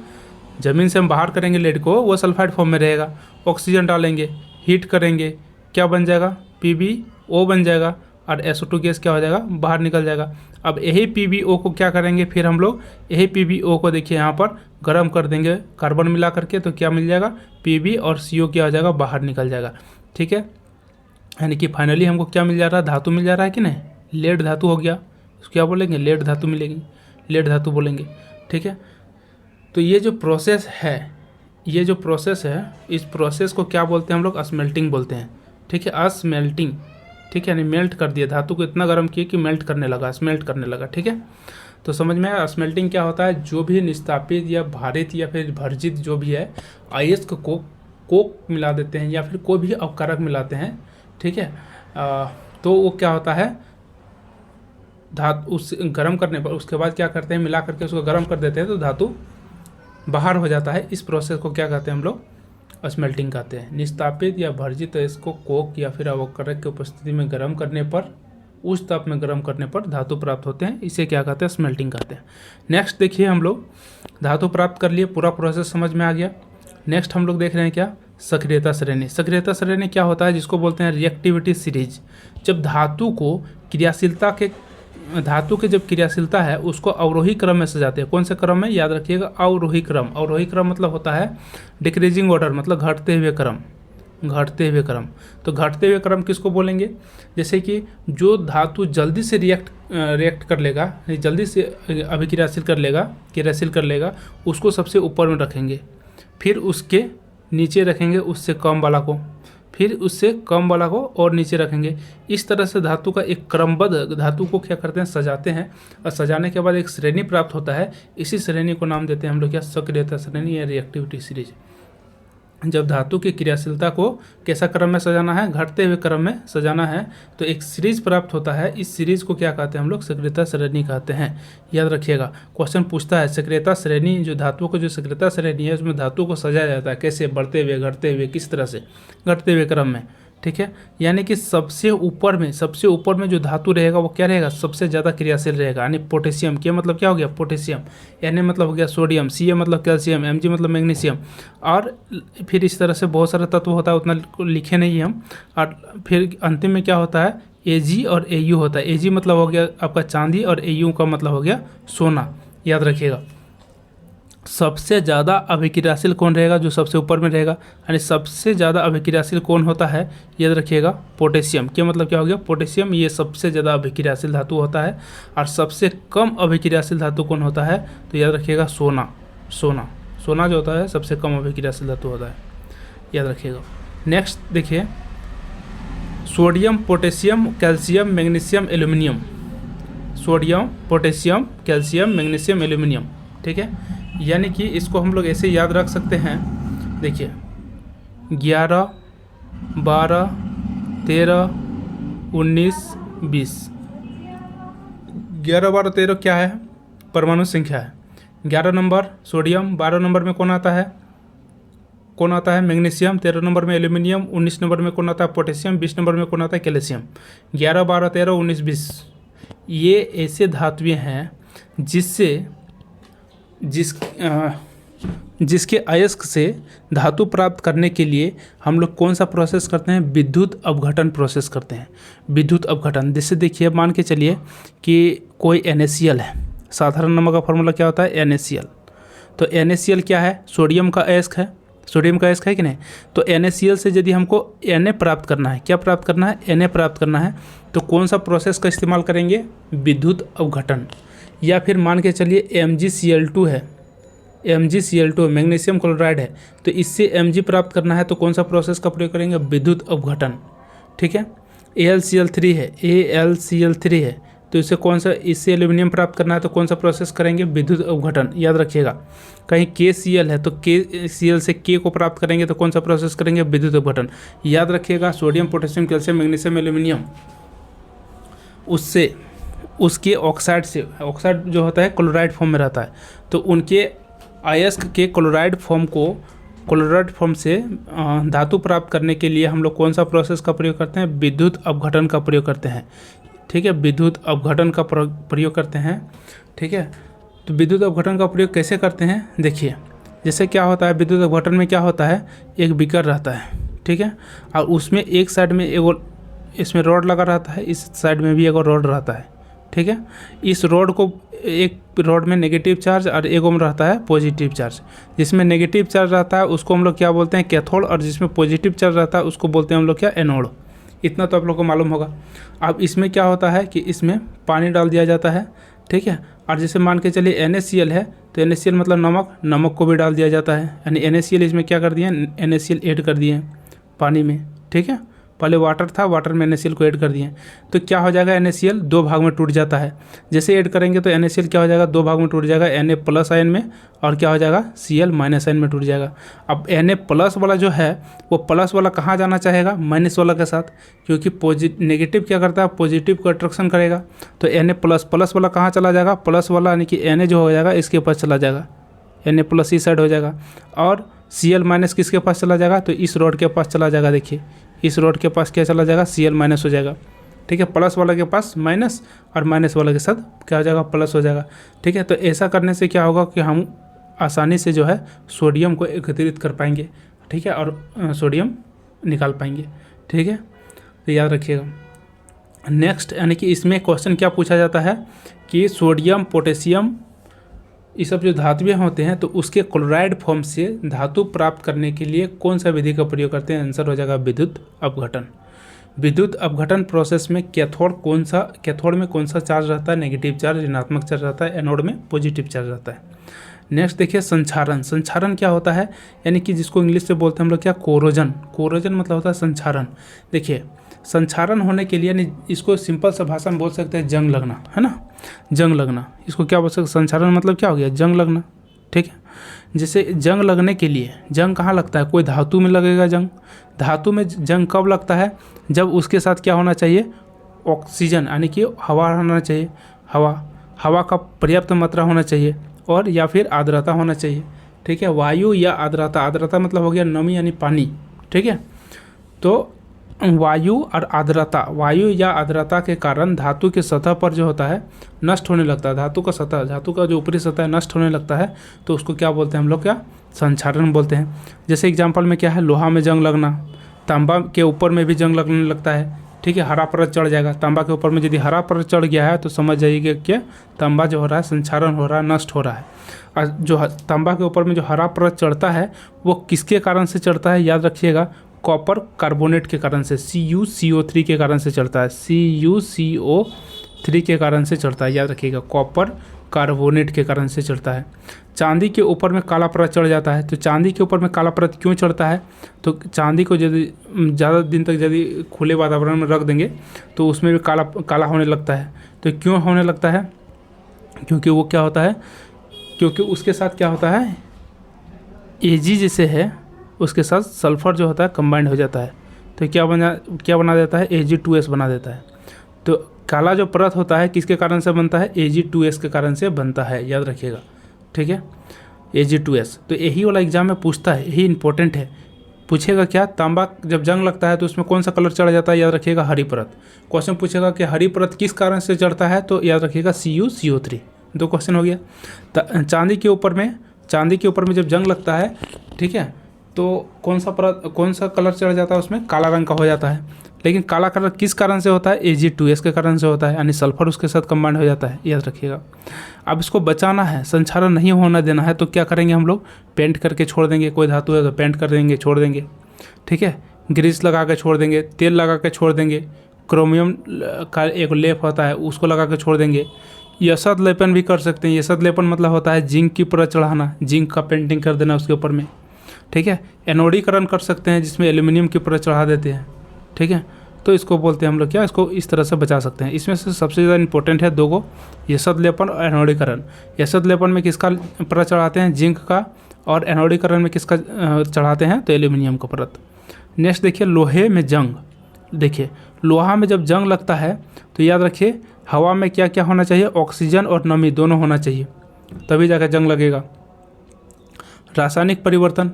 ज़मीन से हम बाहर करेंगे लेड को, वो सल्फाइड फॉर्म में रहेगा। ऑक्सीजन डालेंगे, हीट करेंगे, क्या बन जाएगा, PbO बन जाएगा, और SO2 गैस क्या हो जाएगा, बाहर निकल जाएगा। अब यही PbO को क्या करेंगे, फिर हम लोग यही PbO को देखिए यहाँ पर गर्म कर देंगे कार्बन मिला करके, तो क्या मिल जाएगा, Pb और CO क्या हो जाएगा, बाहर निकल जाएगा। ठीक है, यानी कि फाइनली हमको क्या मिल जा रहा है, धातु मिल जा रहा है कि नहीं, लेड धातु हो गया। इसको क्या बोलेंगे, लेड धातु मिलेगी, लेड धातु बोलेंगे। ठीक है, तो ये जो प्रोसेस है, ये जो प्रोसेस है, इस प्रोसेस को क्या बोलते हैं हम लोग, स्मेल्टिंग बोलते हैं। ठीक है, स्मेल्टिंग। ठीक है, यानी मेल्ट कर दिया, धातु को इतना गर्म किया कि मेल्ट करने लगा, स्मेल्ट करने लगा। ठीक है, तो समझ में आया स्मेल्टिंग क्या होता है, जो भी निस्तापित या भारित या फिर भर्जित जो भी है अयस्क को कोक मिला देते हैं या फिर कोई भी अपकारक मिलाते हैं। ठीक है, तो वो क्या होता है, धातु उस गर्म करने पर, उसके बाद क्या करते हैं, मिला करके उसको गर्म कर देते हैं तो धातु बाहर हो जाता है। इस प्रोसेस को क्या कहते हैं हम लोग, स्मेल्टिंग कहते हैं। निस्तापित या भर्जित इसको कोक या फिर अपकारक की उपस्थिति में गर्म करने पर, उस ताप में गर्म करने पर धातु प्राप्त होते हैं, इसे क्या कहते हैं, स्मेल्टिंग कहते हैं। नेक्स्ट देखिए, हम लोग धातु प्राप्त कर लिए, पूरा प्रोसेस समझ में आ गया। नेक्स्ट हम लोग देख रहे हैं क्या, सक्रियता श्रेणी। सक्रियता श्रेणी क्या होता है, जिसको बोलते हैं रिएक्टिविटी सीरीज। जब धातु को क्रियाशीलता के, धातु की जब क्रियाशीलता है उसको अवरोही क्रम में सजाते हैं। कौन से क्रम में, याद रखिएगा, अवरोही क्रम। अवरोही क्रम मतलब होता है डिक्रीजिंग ऑर्डर, मतलब घटते हुए क्रम, घटते हुए क्रम। तो घटते हुए क्रम किसको बोलेंगे, जैसे कि जो धातु जल्दी से रिएक्ट कर लेगा, जल्दी से अभिक्रियाशील कर लेगा, उसको सबसे ऊपर में रखेंगे, फिर उसके नीचे रखेंगे उससे कम वाला को, फिर उससे कम वाला को और नीचे रखेंगे। इस तरह से धातु का एक क्रमबद्ध, धातु को क्या करते हैं, सजाते हैं, और सजाने के बाद एक श्रेणी प्राप्त होता है। इसी श्रेणी को नाम देते हैं हम लोग क्या, सक्रियता श्रेणी या रिएक्टिविटी सीरीज। जब धातु की क्रियाशीलता को कैसा क्रम में सजाना है, घटते हुए क्रम में सजाना है, तो एक सीरीज प्राप्त होता है। इस सीरीज को क्या कहते हैं हम लोग, सक्रियता श्रेणी कहते हैं। याद रखिएगा, क्वेश्चन पूछता है सक्रियता श्रेणी, जो धातुओं को जो सक्रियता श्रेणी है उसमें धातु को सजाया जाता है कैसे, बढ़ते हुए, घटते हुए, किस तरह से, घटते हुए क्रम में। ठीक है, यानी कि सबसे ऊपर में जो धातु रहेगा वो क्या रहेगा, सबसे ज़्यादा क्रियाशील रहेगा। यानी पोटेशियम, के मतलब क्या हो गया, पोटेशियम, Na मतलब हो गया सोडियम, Ca मतलब कैल्शियम, Mg मतलब मैग्नीशियम, और फिर इस तरह से बहुत सारे तत्व होता है, उतना लिखे नहीं हम। और फिर अंतिम में क्या होता है, Ag और Au होता है। Ag मतलब हो गया आपका चांदी, और Au का मतलब हो गया सोना। याद रखिएगा, सबसे ज़्यादा अभिक्रियाशील कौन रहेगा, जो सबसे ऊपर में रहेगा। यानी सबसे ज़्यादा अभिक्रियाशील कौन होता है, याद रखिएगा, पोटेशियम। क्या मतलब क्या हो गया, पोटेशियम, ये सबसे ज़्यादा अभिक्रियाशील धातु होता है। और सबसे कम अभिक्रियाशील धातु कौन होता है, तो याद रखिएगा सोना। सोना जो होता है सबसे कम अभिक्रियाशील धातु होता है, याद रखिएगा। नेक्स्ट देखिए, sodium, potassium, calcium, magnesium, aluminium. Sodium, potassium, calcium, magnesium, aluminium. ठीक है, यानी कि इसको हम लोग ऐसे याद रख सकते हैं। देखिए 11, 12, 13, 19, 20। 11, 12, 13 क्या है? परमाणु संख्या है। 11 नंबर सोडियम, 12 नंबर में कौन आता है? मैग्नीशियम। 13 नंबर में एल्यूमिनियम। 19 नंबर में कौन आता है? पोटेशियम। 20 नंबर में कौन आता है? कैल्शियम। 11, 12, 13, 19, 20 ये ऐसे धातुएं हैं जिसके अयस्क से धातु प्राप्त करने के लिए हम लोग कौन सा प्रोसेस करते हैं? विद्युत अपघटन प्रोसेस करते हैं। विद्युत अपघटन, जैसे देखिए मान के चलिए कि कोई NaCl है। साधारण नमक का फॉर्मूला क्या होता है? NaCl। तो NaCl क्या है? सोडियम का अयस्क है। सोडियम का अयस्क है कि नहीं? तो NaCl से यदि हमको Na प्राप्त करना है, क्या प्राप्त करना है? Na प्राप्त करना है, तो कौन सा प्रोसेस का इस्तेमाल करेंगे? विद्युत अपघटन। या फिर मान के चलिए MgCl2 है। MgCl2 मैग्नीशियम क्लोराइड है, तो इससे Mg प्राप्त करना है, तो कौन सा प्रोसेस का प्रयोग करेंगे? विद्युत अपघटन। ठीक है। AlCl3 है, तो इससे एल्यूमिनियम प्राप्त करना है, तो कौन सा प्रोसेस करेंगे? विद्युत अपघटन। याद रखिएगा। कहीं KCl है, तो KCl से K को प्राप्त करेंगे, तो कौन सा प्रोसेस करेंगे? विद्युत अपघटन। याद रखिएगा, sodium, potassium, calcium, magnesium, aluminium, उसके ऑक्साइड जो होता है क्लोराइड फॉर्म में रहता है, तो उनके अयस्क के क्लोराइड फॉर्म से धातु प्राप्त करने के लिए हम लोग कौन सा प्रोसेस का प्रयोग करते हैं? विद्युत अपघटन का प्रयोग करते हैं। ठीक है, विद्युत अपघटन का प्रयोग करते हैं। ठीक है, तो विद्युत अपघटन का प्रयोग कैसे करते हैं? देखिए, जैसे क्या होता है विद्युत अपघटन में, क्या होता है? एक बीकर रहता है। ठीक है, और उसमें एक साइड में एक इसमें रॉड लगा रहता है, इस साइड में भी एक और रॉड रहता है। ठीक है, इस रॉड को, एक रॉड में नेगेटिव चार्ज और एक में रहता है पॉजिटिव चार्ज। जिसमें नेगेटिव चार्ज रहता है उसको हम लोग क्या बोलते हैं? कैथोड। और जिसमें पॉजिटिव चार्ज रहता है उसको बोलते हैं हम लोग क्या? एनोड। इतना तो आप लोग को मालूम होगा। अब इसमें क्या होता है कि इसमें पानी डाल दिया जाता है। ठीक है, और जैसे मान के चलिए NaCl है, तो NaCl मतलब नमक को भी डाल दिया जाता है। यानी NaCl इसमें क्या कर दिए? NaCl ऐड कर दिए पानी में। ठीक है, पहले वाटर था, वाटर में NaCl को ऐड कर दिए, तो क्या हो जाएगा? NaCl दो भाग में टूट जाता है। जैसे ऐड करेंगे तो NaCl क्या हो जाएगा? दो भाग में टूट जाएगा, Na प्लस आयन में, और क्या हो जाएगा? Cl माइनस आयन में टूट जाएगा। अब Na प्लस वाला जो है वो प्लस वाला कहाँ जाना चाहेगा? माइनस वाला के साथ, क्योंकि नेगेटिव क्या करता है? पॉजिटिव को अट्रैक्शन करेगा। तो Na प्लस वाला कहाँ चला जाएगा? प्लस वाला यानी कि Na जो हो जाएगा इसके पास चला जाएगा, Na प्लस इस साइड हो जाएगा, और Cl माइनस किसके पास चला जाएगा? तो इस रॉड के पास चला जाएगा। देखिए इस रॉड के पास क्या चला जाएगा? Cl माइनस हो जाएगा। ठीक है, प्लस वाला के पास माइनस, और माइनस वाला के साथ क्या हो जाएगा? प्लस हो जाएगा। ठीक है, तो ऐसा करने से क्या होगा कि हम आसानी से जो है सोडियम को एकत्रित कर पाएंगे। ठीक है, और सोडियम निकाल पाएंगे। ठीक है, तो याद रखिएगा। नेक्स्ट, यानी कि इसमें क्वेश्चन क्या पूछा जाता है कि सोडियम, पोटेशियम, ये सब जो धातुएं होते हैं, तो उसके क्लोराइड फॉर्म से धातु प्राप्त करने के लिए कौन सा विधि का प्रयोग करते हैं? आंसर हो जाएगा विद्युत अपघटन। विद्युत अपघटन प्रोसेस में कैथोड में कौन सा चार्ज रहता है? नेगेटिव चार्ज, ऋणात्मक चार्ज रहता है। एनोड में पॉजिटिव चार्ज रहता है। नेक्स्ट देखिए संचारण। संचारण क्या होता है? यानी कि जिसको इंग्लिश से बोलते हैं हम लोग क्या? कोरोजन। कोरोजन मतलब होता है संचारण। देखिए संचारण होने के लिए, यानी इसको सिंपल सा भाषा में बोल सकते हैं जंग लगना, है ना? जंग लगना, इसको क्या बोल सकते हैं? संचारण मतलब क्या हो गया? जंग लगना। ठीक है, जैसे जंग लगने के लिए, जंग कहाँ लगता है? कोई धातु में लगेगा जंग। धातु में जंग कब लगता है? जब उसके साथ क्या होना चाहिए? ऑक्सीजन, यानी कि हवा होना चाहिए। हवा का पर्याप्त मात्रा होना चाहिए, और या फिर आर्द्रता होना चाहिए। ठीक है, वायु या आर्द्रता। आर्द्रता मतलब हो गया नमी यानी पानी। ठीक है, तो वायु और आर्द्रता, वायु या आर्द्रता के कारण धातु के सतह पर जो होता है नष्ट होने लगता है। धातु का जो ऊपरी सतह नष्ट होने लगता है, तो उसको क्या बोलते हैं हम लोग? क्या? संचारण बोलते हैं। जैसे एग्जांपल में क्या है? लोहा में जंग लगना, तांबा के ऊपर में भी जंग लगने लगता है। ठीक है, हरा परत चढ़ जाएगा। तांबा के ऊपर में यदि हरा परत चढ़ गया है तो समझ जाइए कि तांबा जो हो रहा है संचारण हो रहा है, नष्ट हो रहा है। और जो तांबा के ऊपर में जो हरा परत चढ़ता है वो किसके कारण से चढ़ता है? याद रखिएगा, कॉपर कार्बोनेट के कारण से, CuCO3 के कारण से चढ़ता है। CuCO3 के कारण से चढ़ता है, याद रखिएगा। कॉपर कार्बोनेट के कारण से चढ़ता है। चांदी के ऊपर में काला परत चढ़ जाता है। तो चांदी के ऊपर में काला परत क्यों चढ़ता है? तो चांदी को यदि ज़्यादा दिन तक यदि खुले वातावरण में रख देंगे तो उसमें भी काला काला होने लगता है। तो क्यों होने लगता है? क्योंकि वो क्या होता है, क्योंकि उसके साथ क्या होता है, Ag जैसे है उसके साथ सल्फ़र जो होता है कंबाइंड हो जाता है। तो क्या बना देता है, Ag2S बना देता है। तो काला जो परत होता है किसके कारण से बनता है? Ag2S के कारण से बनता है, याद रखिएगा, ठीक है, Ag2S। तो यही वाला एग्जाम में पूछता है, यही इंपॉर्टेंट है। पूछेगा क्या, तांबा जब जंग लगता है तो उसमें कौन सा कलर चढ़ जाता है? याद रखिएगा, हरी परत। क्वेश्चन पूछेगा कि हरी परत किस कारण से चढ़ता है? तो याद रखिएगा CuCO3। 2 क्वेश्चन हो गया। चांदी के ऊपर में जब जंग लगता है, ठीक है, तो कौन सा कलर चढ़ जाता है? उसमें काला रंग का हो जाता है। लेकिन काला कलर किस कारण से होता है? Ag2S के कारण से होता है, यानी सल्फर उसके साथ कंबाइंड हो जाता है, याद रखिएगा। अब इसको बचाना है, संक्षारण नहीं होना देना है, तो क्या करेंगे हम लोग? पेंट करके छोड़ देंगे। कोई धातु है तो पेंट कर देंगे, छोड़ देंगे, ठीक है, ग्रीस लगा के छोड़ देंगे, तेल लगा के छोड़ देंगे, क्रोमियम का एक लेप होता है उसको लगा के छोड़ देंगे। यशद लेपन भी कर सकते हैं। यशद लेपन मतलब होता है जिंक की परत चढ़ाना, जिंक का पेंटिंग कर देना उसके ऊपर में, ठीक है। एनोडीकरण कर सकते हैं जिसमें एल्यूमिनियम की परत चढ़ा देते हैं, ठीक है। तो इसको बोलते हैं हम लोग क्या, इसको इस तरह से बचा सकते हैं। इसमें से सबसे ज़्यादा इंपॉर्टेंट है 2 को, यशद लेपन और एनोडीकरण। यशद लेपन में किसका परत चढ़ाते हैं? जिंक का। और एनोडीकरण में किसका चढ़ाते हैं? तो एल्यूमिनियम का परत। नेक्स्ट देखिए, लोहे में जंग। देखिए, लोहा में जब जंग लगता है तो याद रखिए हवा में क्या क्या होना चाहिए? ऑक्सीजन और नमी दोनों होना चाहिए, तभी जाकर जंग लगेगा। रासायनिक परिवर्तन,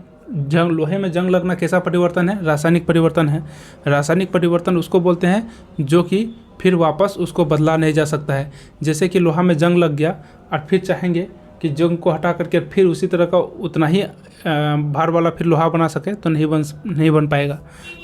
लोहे में जंग लगना कैसा परिवर्तन है? रासायनिक परिवर्तन है। रासायनिक परिवर्तन उसको बोलते हैं जो कि फिर वापस उसको बदला नहीं जा सकता है। जैसे कि लोहा में जंग लग गया और फिर चाहेंगे कि जंग को हटा करके फिर उसी तरह का उतना ही भार वाला फिर लोहा बना सके तो नहीं बन पाएगा,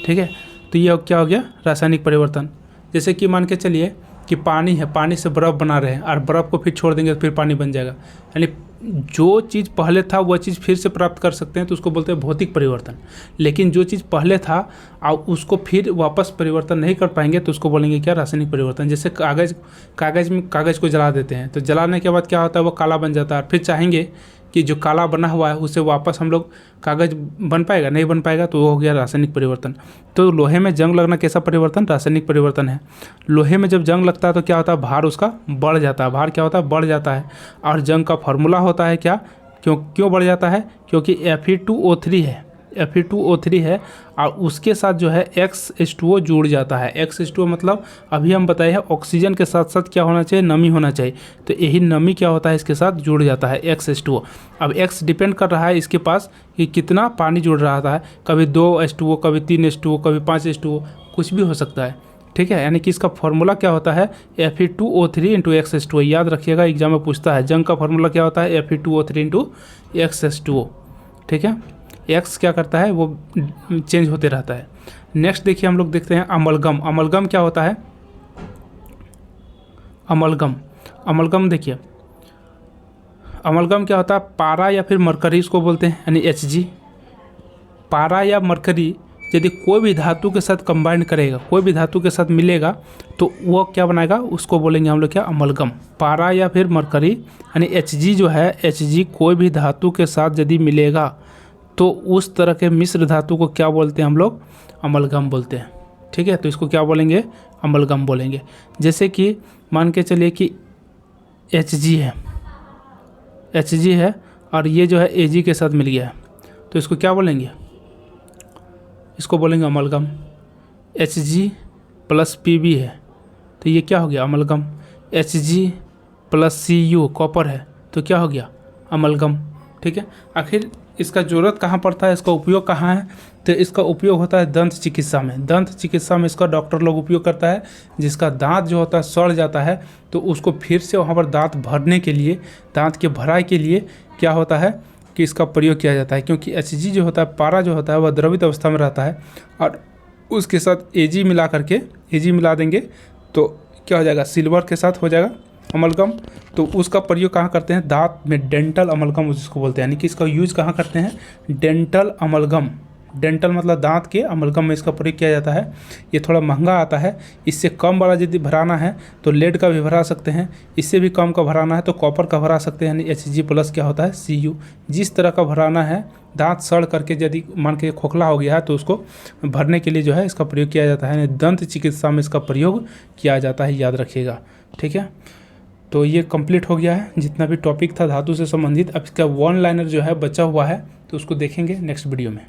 ठीक है। तो ये क्या हो गया? रासायनिक परिवर्तन। जैसे कि मान के चलिए कि पानी है, पानी से बर्फ़ बना रहे हैं और बर्फ़ को फिर छोड़ देंगे तो फिर पानी बन जाएगा, यानी जो चीज़ पहले था वह चीज़ फिर से प्राप्त कर सकते हैं, तो उसको बोलते हैं भौतिक परिवर्तन। लेकिन जो चीज़ पहले था और उसको फिर वापस परिवर्तन नहीं कर पाएंगे तो उसको बोलेंगे क्या? रासायनिक परिवर्तन। जैसे कागज़ को जला देते हैं तो जलाने के बाद क्या होता है? वो काला बन जाता है। फिर चाहेंगे कि जो काला बना हुआ है उससे वापस हम लोग कागज़ बन पाएगा? नहीं बन पाएगा, तो वो हो गया रासायनिक परिवर्तन। तो लोहे में जंग लगना कैसा परिवर्तन? रासायनिक परिवर्तन है। लोहे में जब जंग लगता है तो क्या होता है? भार उसका बढ़ जाता है। भार क्या होता है? बढ़ जाता है। और जंग का फॉर्मूला होता है क्या? क्यों बढ़ जाता है? क्योंकि Fe2O3 है, Fe2O3 है और उसके साथ जो है X H2O जुड़ जाता है। X H2O मतलब अभी हम बताए हैं ऑक्सीजन के साथ साथ क्या होना चाहिए? नमी होना चाहिए। तो यही नमी क्या होता है? इसके साथ जुड़ जाता है X H2O। अब X डिपेंड कर रहा है इसके पास कि कितना पानी जुड़ रहा है, कभी 2 H2O, कभी 3 H2O, कभी 5 H2O, कुछ भी हो सकता है, ठीक है। यानी कि इसका फॉर्मूला क्या होता है? Fe2O3 × X H2O। याद रखिएगा, एग्जाम में पूछता है जंग का फॉर्मूला क्या होता है? Fe2O3 × X H2O, ठीक है। एक्स क्या करता है? वो चेंज होते रहता है। नेक्स्ट देखिए, हम लोग देखते हैं अमलगम। अमलगम क्या होता है? अमलगम देखिए, अमलगम क्या होता है? पारा या फिर मरकरी इसको बोलते हैं, यानी Hg। पारा या मरकरी यदि कोई भी धातु के साथ कंबाइन करेगा, कोई भी धातु के साथ मिलेगा तो वो क्या बनाएगा? उसको बोलेंगे हम लोग क्या? अमलगम। पारा या फिर मरकरी, यानी Hg जो है, Hg कोई भी धातु के साथ यदि मिलेगा तो उस तरह के मिश्र धातु को क्या बोलते हैं हम लोग? अमलगम बोलते हैं, ठीक है। तो इसको क्या बोलेंगे? अमलगम बोलेंगे। जैसे कि मान के चलिए कि Hg है और ये जो है Ag के साथ मिल गया है, तो इसको क्या बोलेंगे? इसको बोलेंगे अमलगम। Hg + Pb है तो ये क्या हो गया? अमलगम। Hg + Cu कॉपर है तो क्या हो गया? अमलगम, ठीक है। आखिर इसका ज़रूरत कहाँ पड़ता है? इसका उपयोग कहाँ है? तो इसका उपयोग होता है दंत चिकित्सा में। दंत चिकित्सा में इसका डॉक्टर लोग उपयोग करता है। जिसका दांत जो होता है सड़ जाता है तो उसको फिर से वहाँ पर दांत भरने के लिए, दांत के भराई के लिए क्या होता है कि इसका प्रयोग किया जाता है। क्योंकि Hg जो होता है, पारा जो होता है, वह द्रवित अवस्था में रहता है और उसके साथ Ag मिला देंगे तो क्या हो जाएगा? सिल्वर के साथ हो जाएगा अमलगम। तो उसका प्रयोग कहाँ करते हैं? दांत में। डेंटल अमलगम जिसको बोलते हैं, यानी कि इसका यूज कहाँ करते हैं? डेंटल अमलगम, डेंटल मतलब दांत के अमलगम में इसका प्रयोग किया जाता है। ये थोड़ा महंगा आता है। इससे कम वाला यदि भराना है तो लेड का भी भरा सकते हैं, इससे भी कम का भराना है तो कॉपर का भरा सकते हैं, यानी Hg+ क्या होता है Cu। जिस तरह का भराना है, दांत सड़ करके यदि मान के खोखला हो गया है तो उसको भरने के लिए जो है इसका प्रयोग किया जाता है, यानी दंत चिकित्सा में इसका प्रयोग किया जाता है, याद रखिएगा। ठीक है, तो ये कंप्लीट हो गया है जितना भी टॉपिक था धातु से संबंधित। अब इसका वन लाइनर जो है बचा हुआ है तो उसको देखेंगे नेक्स्ट वीडियो में।